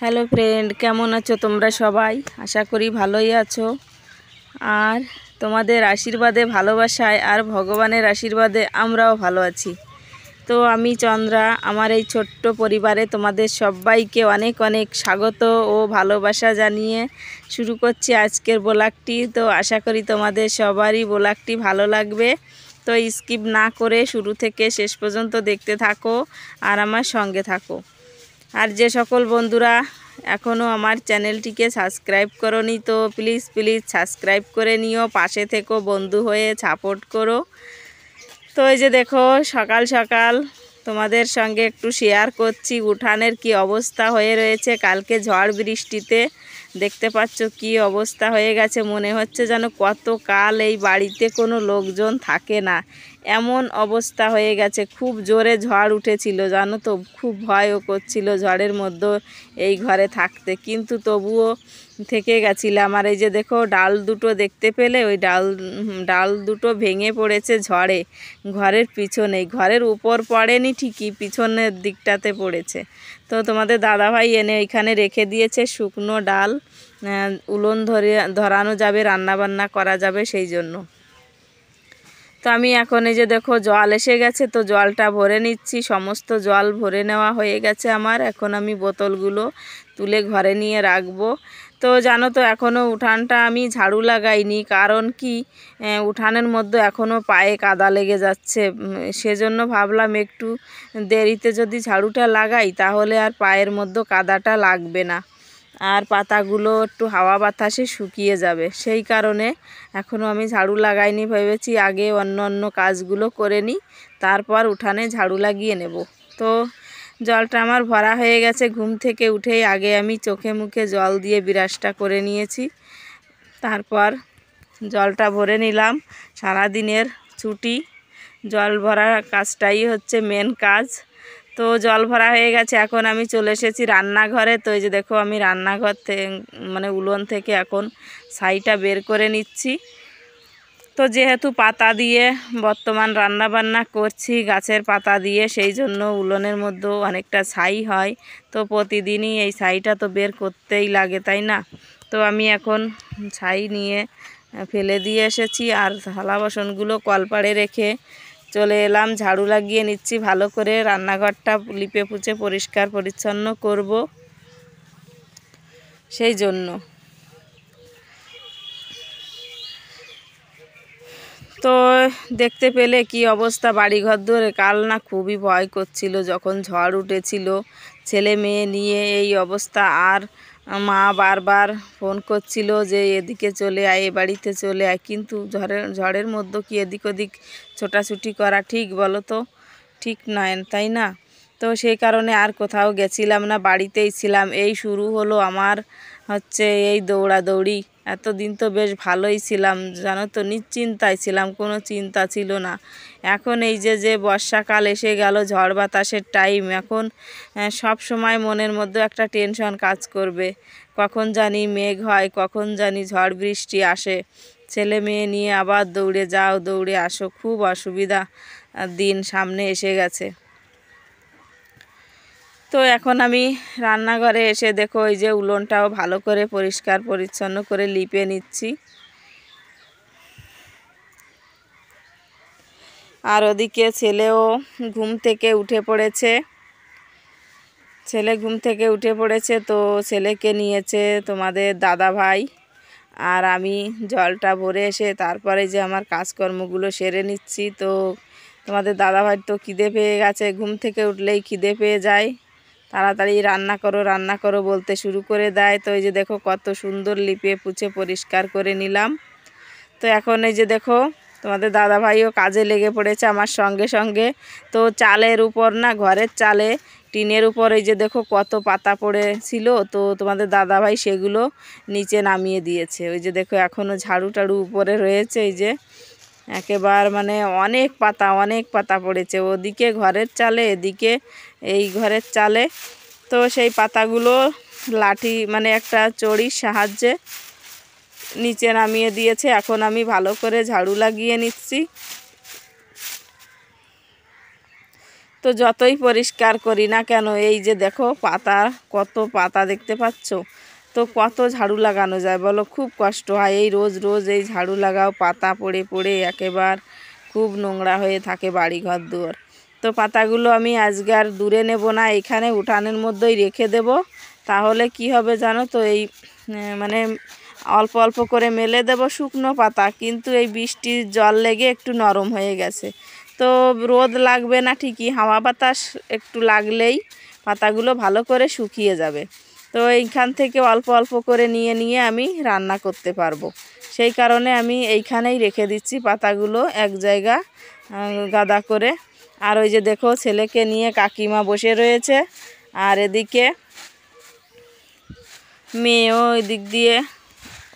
Hello friend, কেমন আছো তোমরা সবাই? আশা করি ভালোই আছো। আর তোমাদের আশীর্বাদে, ভালোবাসায় আর ভগবানের আশীর্বাদে আমরাও ভালো আছি। তো আমি চন্দ্রা, আমার এই ছোট্ট পরিবারে তোমাদের সবাইকে অনেক অনেক স্বাগত ও ভালোবাসা জানিয়ে শুরু করছি আজকের ব্লগটি। তো আশা করি তোমাদের সবারই ব্লগটি ভালো লাগবে। তো স্কিপ না করে শুরু থেকে শেষ পর্যন্ত দেখতে থাকো আর আমার সঙ্গে থাকো। আর যে সকল বন্ধুরা এখনও আমার চ্যানেলটিকে সাবস্ক্রাইব করোনি, তো প্লিজ সাবস্ক্রাইব করে নিও, পাশে থেকো, বন্ধু হয়ে সাপোর্ট করো। তো এই যে দেখো, সকাল সকাল তোমাদের সঙ্গে একটু শেয়ার করছি উঠানের কি অবস্থা হয়ে রয়েছে। কালকে ঝড় বৃষ্টিতে দেখতে পাচ্ছ কি অবস্থা হয়ে গেছে, মনে হচ্ছে যেন কত কাল এই বাড়িতে কোনো লোকজন থাকে না, এমন অবস্থা হয়ে গেছে। খুব জোরে ঝড় উঠেছিল জানো তো, খুব ভয়ও করছিল ঝড়ের মধ্যে এই ঘরে থাকতে, কিন্তু তবুও থেকে গেছিলাম। আর এই যে দেখো, ডাল দুটো দেখতে পেলে, ওই ডাল দুটো ভেঙে পড়েছে ঝড়ে ঘরের পিছনে, ঘরের উপর পড়েনি ঠিকই, পিছনের দিকটাতে পড়েছে। তো তোমাদের দাদাভাই এনে ওইখানে রেখে দিয়েছে শুকনো ডাল, উলন ধরানো যাবে, রান্নাবান্না করা যাবে সেই জন্য। তো আমি এখন এই যে দেখো, জল এসে গেছে, তো জলটা ভরে নিচ্ছি। সমস্ত জল ভরে নেওয়া হয়ে গেছে আমার। এখন আমি বোতলগুলো তুলে ঘরে নিয়ে রাখবো। তো জানো তো, এখনও উঠানটা আমি ঝাড়ু লাগাইনি, কারণ কি উঠানের মধ্যে এখনও পায়ে কাদা লেগে যাচ্ছে। সেজন্য ভাবলাম একটু দেরিতে যদি ঝাড়ুটা লাগাই তাহলে আর পায়ের মধ্যে কাদাটা লাগবে না, আর পাতাগুলো একটু হাওয়া বাতাসে শুকিয়ে যাবে। সেই কারণে এখনও আমি ঝাড়ু লাগাইনি, ভেবেছি আগে অন্য অন্য কাজগুলো করে নিই, তারপর উঠানে ঝাড়ু লাগিয়ে নেব। তো জলটা আমার ভরা হয়ে গেছে। ঘুম থেকে উঠেই আগে আমি চোখে মুখে জল দিয়ে বিরাজটা করে নিয়েছি, তারপর জলটা ভরে নিলাম। সারাদিনের ছুটি, জল ভরা কাজটাই হচ্ছে মেন কাজ। তো জল ভরা হয়ে গেছে, এখন আমি চলে এসেছি রান্নাঘরে। তো এই যে দেখো, আমি রান্নাঘর থেকে মানে উলন থেকে এখন ছাইটা বের করে নিচ্ছি। তো যেহেতু পাতা দিয়ে বর্তমান রান্না বান্না করছি, গাছের পাতা দিয়ে, সেই জন্য উলনের মধ্যেও অনেকটা ছাই হয়। তো প্রতিদিনই এই ছাইটা তো বের করতেই লাগে, তাই না? তো আমি এখন ছাই নিয়ে ফেলে দিয়ে এসেছি, আর থালা বাসনগুলো কলপাড়ে রেখে চলে এলাম, ঝাড়ু লাগিয়ে নিচ্ছি ভালো করে। রান্নাঘরটা লিপে পুছে পরিষ্কার পরিচ্ছন্ন করব সেই জন্য। তো দেখতে পেলে কি অবস্থা বাড়িঘর ধরে। কাল না খুবই ভয় করছিল যখন ঝড় উঠেছিল, ছেলে মেয়ে নিয়ে এই অবস্থা। আর মা বারবার ফোন করছিল যে এদিকে চলে আয়, এ বাড়িতে চলে আয়, কিন্তু ঝড়ের মধ্যে কি এদিক ওদিক ছোটাছুটি করা ঠিক বলো তো? ঠিক নয়, তাই না? তো সেই কারণে আর কোথাও গেছিলাম না, বাড়িতেই ছিলাম। এই শুরু হলো আমার হচ্ছে এই দৌড়াদৌড়ি। এতদিন তো বেশ ভালোই ছিলাম জানো তো, নিশ্চিন্তায় ছিলাম, কোনো চিন্তা ছিল না। এখন এই যে বর্ষাকাল এসে গেল, ঝড় বাতাসের টাইম, এখন সব সময় মনের মধ্যে একটা টেনশন কাজ করবে, কখন জানি মেঘ হয়, কখন জানি ঝড় বৃষ্টি আসে। ছেলে মেয়ে নিয়ে আবার দৌড়ে যাও দৌড়ে আসো, খুব অসুবিধা দিন সামনে এসে গেছে। তো এখন আমি রান্নাঘরে এসে দেখো, এই যে উলনটাও ভালো করে পরিষ্কার পরিচ্ছন্ন করে লিপে নিচ্ছি। আর ওদিকে ছেলেও ঘুম থেকে উঠে পড়েছে, তো ছেলেকে নিয়েছে তোমাদের দাদা ভাই। আর আমি জলটা ভরে এসে তারপরে যে আমার কাজকর্মগুলো সেরে নিচ্ছি। তো তোমাদের দাদাভাই তো খিদে পেয়ে গেছে, ঘুম থেকে উঠলেই খিদে পেয়ে যায়, তাড়াতাড়ি রান্না করো বলতে শুরু করে দেয়। তো এই যে দেখো, কত সুন্দর লিপে পুছে পরিষ্কার করে নিলাম। তো এখন এই যে দেখো, তোমাদের দাদাভাইও কাজে লেগে পড়েছে আমার সঙ্গে সঙ্গে। তো চালের উপর না, ঘরের চালে টিনের উপর এই যে দেখো কত পাতা পড়েছিল, তো তোমাদের দাদাভাই সেগুলো নিচে নামিয়ে দিয়েছে। ওই যে দেখো, এখনও ঝাড়ু টাড়ু উপরে রয়েছে, এই যে একেবারে মানে অনেক পাতা পড়েছে, ওদিকে ঘরের চালে, এদিকে এই ঘরের চালে। তো সেই পাতাগুলো লাঠি মানে একটা চড়ির সাহায্যে নিচে নামিয়ে দিয়েছে। এখন আমি ভালো করে ঝাড়ু লাগিয়ে নিচ্ছি। তো যতই পরিষ্কার করি না কেন, এই যে দেখো পাতা, কত পাতা দেখতে পাচ্ছ, তো কত ঝাড়ু লাগানো যায় বলো, খুব কষ্ট হয়। এই রোজ রোজ এই ঝাড়ু লাগাও, পাতা পড়ে পড়ে একেবারে খুব নোংরা হয়ে থাকে বাড়িঘর দুয়ার। তো পাতাগুলো আমি আজকে আর দূরে নেব না, এখানে উঠানের মধ্যেই রেখে দেব। তাহলে কি হবে জানো তো, এই মানে অল্প অল্প করে মেলে দেব শুকনো পাতা, কিন্তু এই বৃষ্টির জল লেগে একটু নরম হয়ে গেছে। তো রোদ লাগবে না ঠিকই, হাওয়া বাতাস একটু লাগলেই পাতাগুলো ভালো করে শুকিয়ে যাবে। তো এইখান থেকে অল্প অল্প করে নিয়ে নিয়ে আমি রান্না করতে পারবো। সেই কারণে আমি এইখানেই রেখে দিচ্ছি পাতাগুলো এক জায়গা গাদা করে। আর ওই যে দেখো ছেলেকে নিয়ে কাকিমা বসে রয়েছে, আর এদিকে মেয়েও ওই দিক দিয়ে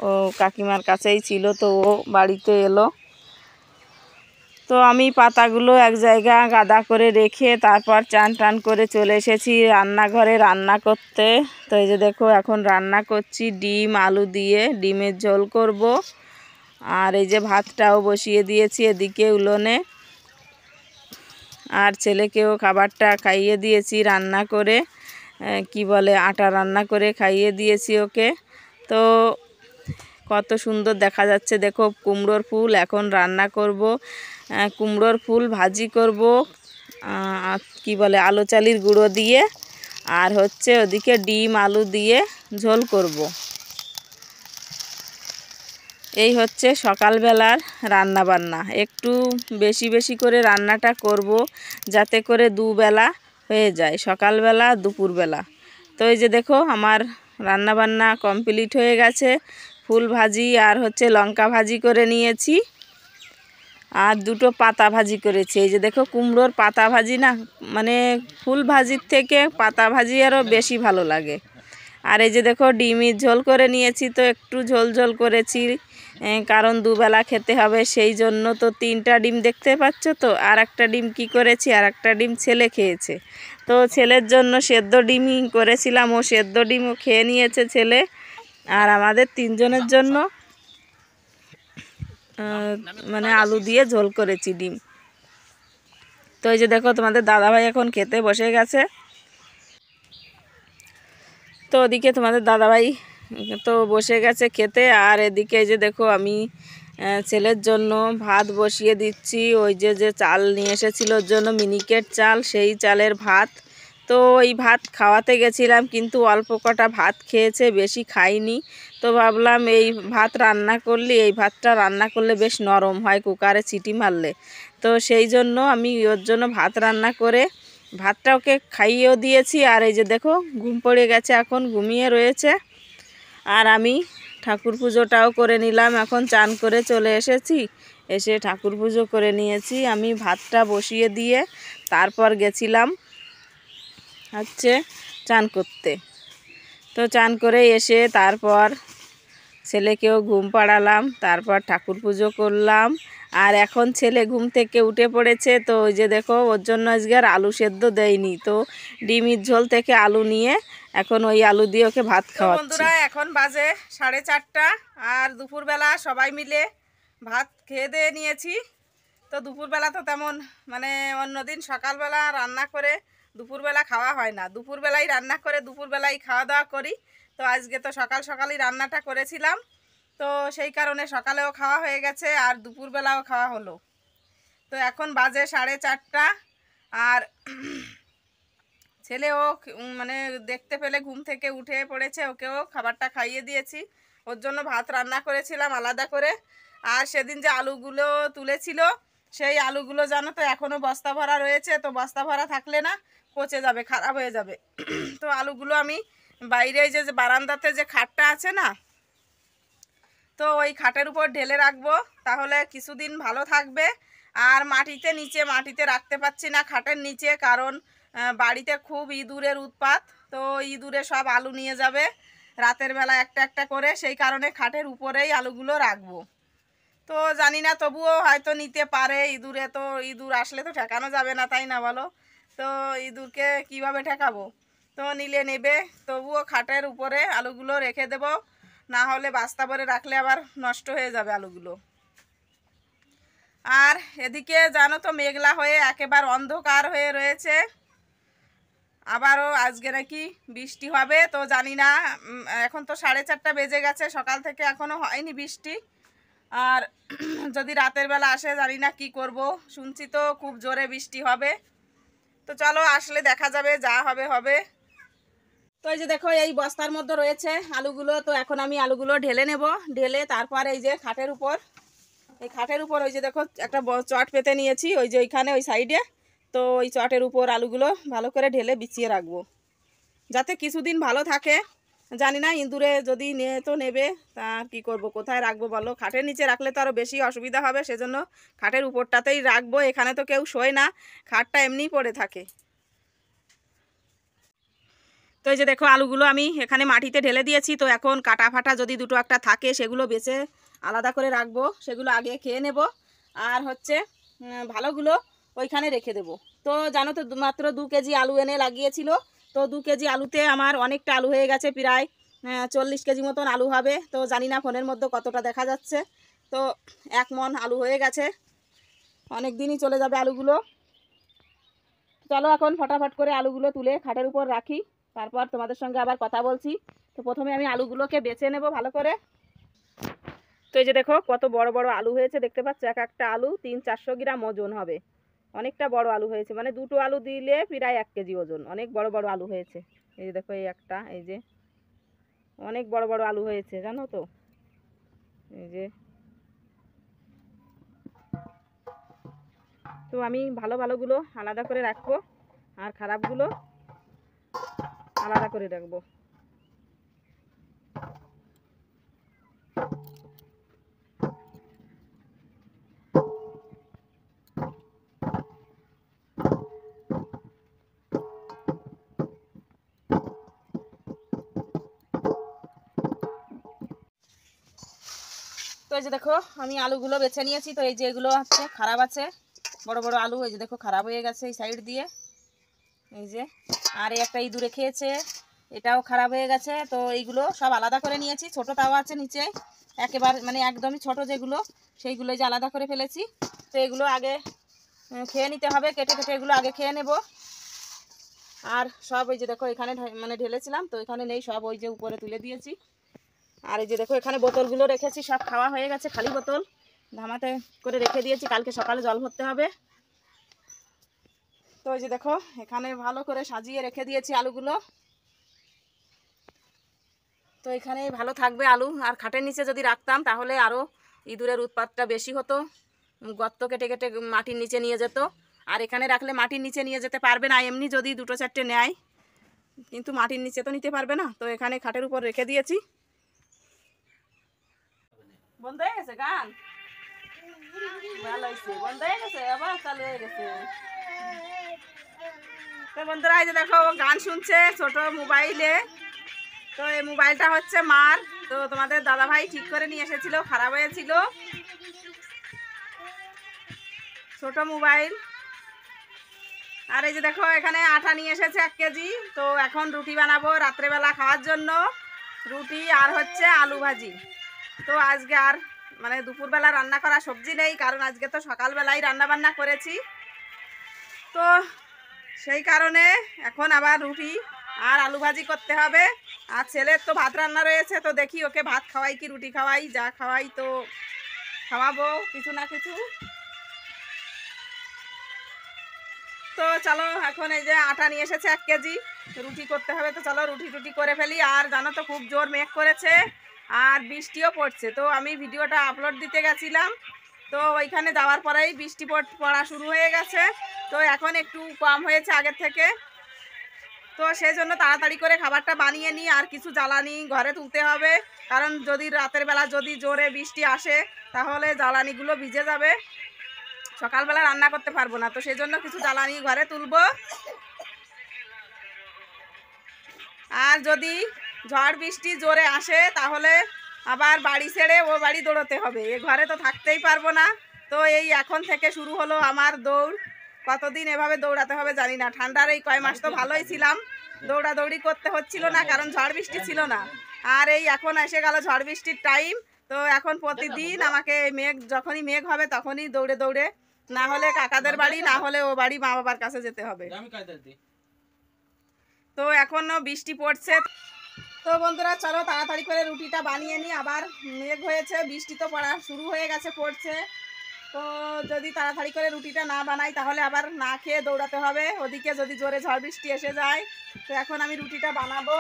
ও কাকিমার কাছেই ছিল, তো ও বাড়িতে এলো। তো আমি পাতাগুলো এক জায়গা গাদা করে রেখে তারপর চান টান করে চলে এসেছি রান্নাঘরে রান্না করতে। তো এই যে দেখো এখন রান্না করছি ডিম আলু দিয়ে, ডিমের ঝোল করব। আর এই যে ভাতটাও বসিয়ে দিয়েছি এদিকে উলোনে, আর ছেলেকেও খাবারটা খাইয়ে দিয়েছি রান্না করে, কি বলে আটা রান্না করে খাইয়ে দিয়েছি ওকে। তো কত সুন্দর দেখা যাচ্ছে দেখো, কুমড়োর ফুল এখন রান্না করব, কুমড়োর ফুল ভাজি করব, কি বলে আলু চালের গুঁড়ো দিয়ে, আর হচ্ছে ওদিকে ডিম আলু দিয়ে ঝোল করব। এই হচ্ছে সকালবেলার রান্না বান্না। একটু বেশি বেশি করে রান্নাটা করব, যাতে করে দুবেলা হয়ে যায়, সকালবেলা দুপুরবেলা। তো এই যে দেখো আমার রান্না বান্না কমপ্লিট হয়ে গেছে। ফুল ভাজি আর হচ্ছে লঙ্কা ভাজি করে নিয়েছি, আর দুটো পাতা ভাজি করেছি। এই যে দেখো কুমড়োর পাতা ভাজি না, মানে ফুল ভাজির থেকে পাতা ভাজি আরও বেশি ভালো লাগে। আর এই যে দেখো ডিমের ঝোল করে নিয়েছি, তো একটু ঝোল ঝোল করেছি, কারণ দুবেলা খেতে হবে সেই জন্য। তো 3টা ডিম দেখতে পাচ্ছ তো, আর একটা ডিম কি করেছি, আর একটা ডিম ছেলে খেয়েছে। তো ছেলের জন্য সেদ্ধ ডিমই করেছিলাম, ও সেদ্ধ ডিমও খেয়ে নিয়েছে ছেলে। আর আমাদের 3জনের জন্য মানে আলু দিয়ে ঝোল করেছি ডিম। তো এই যে দেখো তোমাদের দাদাভাই এখন খেতে বসে গেছে। তো ওদিকে তোমাদের দাদাভাই তো বসে গেছে খেতে, আর এদিকে এই যে দেখো আমি ছেলের জন্য ভাত বসিয়ে দিচ্ছি। ওই যে যে চাল নিয়ে এসেছিল ওর জন্য মিনিকেট চাল, সেই চালের ভাত। তো ওই ভাত খাওয়াতে গেছিলাম, কিন্তু অল্প কটা ভাত খেয়েছে, বেশি খাইনি। তো ভাবলাম এই ভাত রান্না করলে, এই ভাতটা রান্না করলে বেশ নরম হয় কুকারে সিটি মারলে। তো সেই জন্য আমি ওর জন্য ভাত রান্না করে ভাতটা ওকে খাইয়েও দিয়েছি। আর এই যে দেখো ঘুম পড়ে গেছে, এখন ঘুমিয়ে রয়েছে। আর আমি ঠাকুর পুজোটাও করে নিলাম, এখন চান করে চলে এসেছি, এসে ঠাকুর পুজো করে নিয়েছি। আমি ভাতটা বসিয়ে দিয়ে তারপর গেছিলাম হচ্ছে চান করতে। তো চান করে এসে তারপর ছেলেকেও ঘুম পাড়ালাম, তারপর ঠাকুর পুজো করলাম। আর এখন ছেলে ঘুম থেকে উঠে পড়েছে। তো ওই যে দেখো ওর জন্য আজকে আর আলু সেদ্ধ দেয়নি, তো ডিমের ঝোল থেকে আলু নিয়ে এখন ওই আলু দিয়ে ওকে ভাত খাওয়াচ্ছি। বন্ধুরা এখন বাজে 4:30, আর দুপুরবেলা সবাই মিলে ভাত খেয়ে দিয়ে নিয়েছি। তো দুপুরবেলা তো তেমন মানে অন্যদিন সকালবেলা রান্না করে দুপুরবেলা খাওয়া হয় না, দুপুরবেলাই রান্না করে দুপুরবেলাই খাওয়া দাওয়া করি। তো আজকে তো সকাল সকালই রান্নাটা করেছিলাম, তো সেই কারণে সকালেও খাওয়া হয়ে গেছে আর দুপুরবেলাও খাওয়া হলো। তো এখন বাজে 4:30, আর ছেলেও মানে দেখতে পেলে ঘুম থেকে উঠে পড়েছে, ওকেও খাবারটা খাইয়ে দিয়েছি। ওর জন্য ভাত রান্না করেছিলাম আলাদা করে। আর সেদিন যে আলুগুলো তুলেছিল সেই আলুগুলো জানো তো এখনও বস্তা ভরা রয়েছে, তো বস্তা ভরা থাকলে না পচে যাবে, খারাপ হয়ে যাবে। তো আলুগুলো আমি বাইরে যে বারান্দাতে যে খাটটা আছে না, তো ওই খাটের উপর ঢেলে রাখবো, তাহলে কিছুদিন ভালো থাকবে। আর মাটিতে নিচে, মাটিতে রাখতে পারছি না খাটের নিচে, কারণ বাড়িতে খুব ইঁদুরের উৎপাত। তো ইঁদুরে সব আলু নিয়ে যাবে রাতের বেলা একটা একটা করে, সেই কারণে খাটের উপরেই আলুগুলো রাখবো। তো জানি না, তবুও হয়তো নিতে পারে ইঁদুরে, তো ইঁদুর আসলে তো ঠেকানো যাবে না, তাই না বলো? তো ইঁদুরকে কিভাবে ঠেকাবো? তো নিলে নেবে, তবুও খাটের উপরে আলুগুলো রেখে দেব, না হলে বস্তা ভরে রাখলে আবার নষ্ট হয়ে যাবে আলুগুলো। আর এদিকে জানো তো মেঘলা হয়ে একেবারে অন্ধকার হয়ে রয়েছে। আবারও আজকে নাকি বৃষ্টি হবে, তো জানি না। এখন তো 4:30 বেজে গেছে, সকাল থেকে এখনও হয়নি বৃষ্টি। আর যদি রাতের বেলা আসে জানি না কি করব। শুনছি তো খুব জোরে বৃষ্টি হবে। তো চলো, আসলে দেখা যাবে, যা হবে হবে। তো এই যে দেখো, এই বস্তার মধ্যে রয়েছে আলুগুলো। তো এখন আমি আলুগুলো ঢেলে নেব। ঢেলে তারপর এই যে খাটের উপর, এই খাটের উপর ওই যে দেখো একটা চট পেতে নিয়েছি, ওই যে ওইখানে ওই সাইডে। তো ওই চটের উপর আলুগুলো ভালো করে ঢেলে বিছিয়ে রাখবো, যাতে কিছুদিন ভালো থাকে। জানি না ইঁদুরে যদি নিয়ে তো নেবে, তা কি করব, কোথায় রাখবো বলো? খাটের নিচে রাখলে তো আরও বেশি অসুবিধা হবে, সেজন্য খাটের উপরটাতেই রাখবো। এখানে তো কেউ শোয় না, খাটটা এমনিই পড়ে থাকে। তো এই যে দেখো, আলুগুলো আমি এখানে মাটিতে ঢেলে দিয়েছি। তো এখন কাটা ফাটা যদি দুটো একটা থাকে সেগুলো বেছে আলাদা করে রাখবো, সেগুলো আগে খেয়ে নেব। আর হচ্ছে ভালোগুলো ওইখানে রেখে দেব। তো জানো তো, মাত্র 2 কেজি আলু এনে লাগিয়েছিল। তো 2 কেজি আলুতে আমার অনেকটা আলু হয়ে গেছে, প্রায় 40 কেজি মতন আলু হবে। তো জানি না ফোনের মধ্যে কতটা দেখা যাচ্ছে। তো 1 মণ আলু হয়ে গেছে, অনেক দিনই চলে যাবে আলুগুলো। চলো এখন ফটাফট করে আলুগুলো তুলে খাটের উপর রাখি, তারপর তোমাদের সঙ্গে আবার কথা বলছি। তো প্রথমে আমি আলুগুলোকে বেছে নেব ভালো করে। তো এই যে দেখো কত বড় বড় আলু হয়েছে, দেখতে পাচ্ছ? এক একটা আলু 300-400 গ্রাম ওজন হবে। অনেকটা বড় আলু হয়েছে, মানে দুটো আলু দিলে প্রায় 1 কেজি ওজন। অনেক বড় বড় আলু হয়েছে। এই যে দেখো, এই একটা, এই যে অনেক বড় বড় আলু হয়েছে, জানো তো? এই যে, তো আমি ভালো ভালোগুলো আলাদা করে রাখবো, আর খারাপগুলো আলাদা করে রাখবো। তো এই যে দেখো, আমি আলুগুলো বেছে নিয়েছি। তো এই যে এগুলো আছে খারাপ আছে, বড় বড় আলু। এই যে দেখো খারাপ হয়ে গেছে এই সাইড দিয়ে, এই যে। আর এই একটা ইঁদুরে খেয়েছে, এটাও খারাপ হয়ে গেছে। তো এইগুলো সব আলাদা করে নিয়েছি। ছোটো তাও আছে নিচে, একেবারে মানে একদমই ছোট যেগুলো, সেইগুলো যে আলাদা করে ফেলেছি। তো এগুলো আগে খেয়ে নিতে হবে, কেটে কেটে এগুলো আগে খেয়ে নেব। আর সব ওই যে দেখো এখানে মানে ঢেলেছিলাম, তো এখানে নেই, সব ওই যে উপরে তুলে দিয়েছি। আর এই যে দেখো এখানে বোতলগুলো রেখেছি, সব খাওয়া হয়ে গেছে, খালি বোতল ধামাতে করে রেখে দিয়েছি, কালকে সকালে জল ভরতে হবে। তো এই যে দেখো এখানে ভালো করে সাজিয়ে রেখে দিয়েছি আলুগুলো। তো এখানে ভালো থাকবে আলু। আর খাটের নিচে যদি রাখতাম তাহলে আরও ইঁদুরের উৎপাতটা বেশি হতো, গর্ত কেটে কেটে মাটির নিচে নিয়ে যেত। আর এখানে রাখলে মাটির নিচে নিয়ে যেতে পারবে না, এমনি যদি 2-4টে নেয়, কিন্তু মাটির নিচে তো নিতে পারবে না। তো এখানে খাটের উপর রেখে দিয়েছি। বন্ধ হয়ে গেছে গান, ভালো হয়েছে, বন্ধ হয়ে গেছে, আবার চালু হয়ে গেছে। তো বন্ধুরা, এই যে দেখো গান শুনছে ছোট মোবাইলে। তো এই মোবাইলটা হচ্ছে মার। তো তোমাদের দাদাভাই ঠিক করে নিয়ে এসেছিল, খারাপ হয়েছিল, ছোট মোবাইল। আর এই যে দেখো এখানে আটা নিয়ে এসেছে 1 কেজি। তো এখন রুটি বানাবো রাত্রেবেলা খাওয়ার জন্য, রুটি আর হচ্ছে আলু ভাজি। তো আজকে আর মানে দুপুরবেলা রান্না করা সবজি নেই, কারণ আজকে তো সকালবেলাই রান্না বান্না করেছি। তো সেই কারণে এখন আবার রুটি আর আলু ভাজি করতে হবে। আর ছেলের তো ভাত রান্না রয়েছে, তো দেখি ওকে ভাত খাওয়াই কি রুটি খাওয়াই, যা খাওয়াই তো খাওয়াবো কিছু না কিছু। তো চলো এখন এই যে আটা নিয়ে এসেছে 1 কেজি, রুটি করতে হবে। তো চলো রুটি টুটি করে ফেলি। আর জানো তো খুব জোর মেঘ করেছে, আর বৃষ্টিও পড়ছে। তো আমি ভিডিওটা আপলোড দিতে গেছিলাম, তো ওইখানে যাওয়ার পরেই বৃষ্টি পড়া শুরু হয়ে গেছে। তো এখন একটু কম হয়েছে আগের থেকে। তো সেই জন্য তাড়াতাড়ি করে খাবারটা বানিয়ে নিই, আর কিছু জ্বালানি ঘরে তুলতে হবে, কারণ যদি রাতের বেলা যদি জোরে বৃষ্টি আসে তাহলে জ্বালানিগুলো ভিজে যাবে, সকালবেলা রান্না করতে পারবো না। তো সেই জন্য কিছু জ্বালানি ঘরে তুলবো। আর যদি ঝড় বৃষ্টি জোরে আসে তাহলে আবার বাড়ি ছেড়ে ও বাড়ি দৌড়তে হবে, এ ঘরে তো থাকতেই পারবো না। তো এই এখন থেকে শুরু হলো আমার দৌড়। কতদিন এভাবে দৌড়াতে হবে জানি না। ঠান্ডার এই কয় মাস তো ভালোই ছিলাম, দৌড়াদৌড়ি করতে হচ্ছিল না, কারণ ঝড় বৃষ্টি ছিল না। আর এই এখন এসে গেল ঝড় বৃষ্টির টাইম, তো এখন প্রতিদিন আমাকে যখনই মেঘ হবে তখনই দৌড়ে দৌড়ে, না হলে কাকাদের বাড়ি, না হলে ও বাড়ি মা বাবার কাছে যেতে হবে। তো এখনও বৃষ্টি পড়ছে। তো বন্ধুরা চলো তাড়াতাড়ি করে রুটিটা বানিয়ে নিই, আবার মেঘ হয়েছে, বৃষ্টি তো পড়া শুরু হয়ে গেছে, পড়ছে। তো যদি তাড়াতাড়ি করে রুটিটা না বানাই তাহলে আবার না খেয়ে দৌড়াতে হবে ওদিকে, যদি জোরে ঝড় বৃষ্টি এসে যায়। তো এখন আমি রুটিটা বানাবো,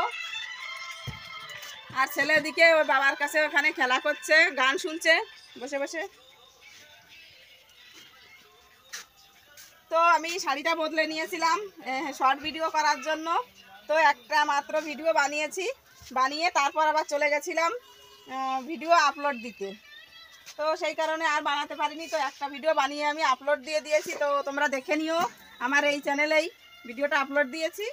আর ছেলে এদিকে ওর বাবার কাছে ওখানে খেলা করছে, গান শুনছে বসে বসে। তো আমি শাড়িটা বদলে নিয়েছিলাম শর্ট ভিডিও করার জন্য। তো একটা মাত্র ভিডিও বানিয়েছি, বানিয়ে তারপর আবার চলে গেছিলাম ভিডিও আপলোড দিতে। তো সেই কারণে আর বানাতে পারিনি। তো একটা ভিডিও বানিয়ে আমি আপলোড দিয়ে দিয়েছি, তো তোমরা দেখে নিও, আমার এই চ্যানেলেই ভিডিওটা আপলোড দিয়েছি।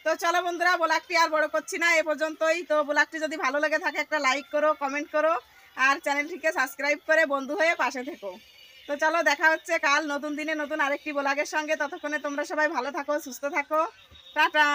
তো চলো বন্ধুরা, ব্লগটি আর বড় করছি না, এ পর্যন্তই। তো ব্লগটি যদি ভালো লেগে থাকে একটা লাইক করো, কমেন্ট করো, আর চ্যানেলটিকে সাবস্ক্রাইব করে বন্ধু হয়ে পাশে থেকো। তো চলো দেখা হচ্ছে কাল নতুন দিনে নতুন আরেকটি ব্লগের সঙ্গে। ততক্ষণে তোমরা সবাই ভালো থাকো, সুস্থ থাকো, টাটা।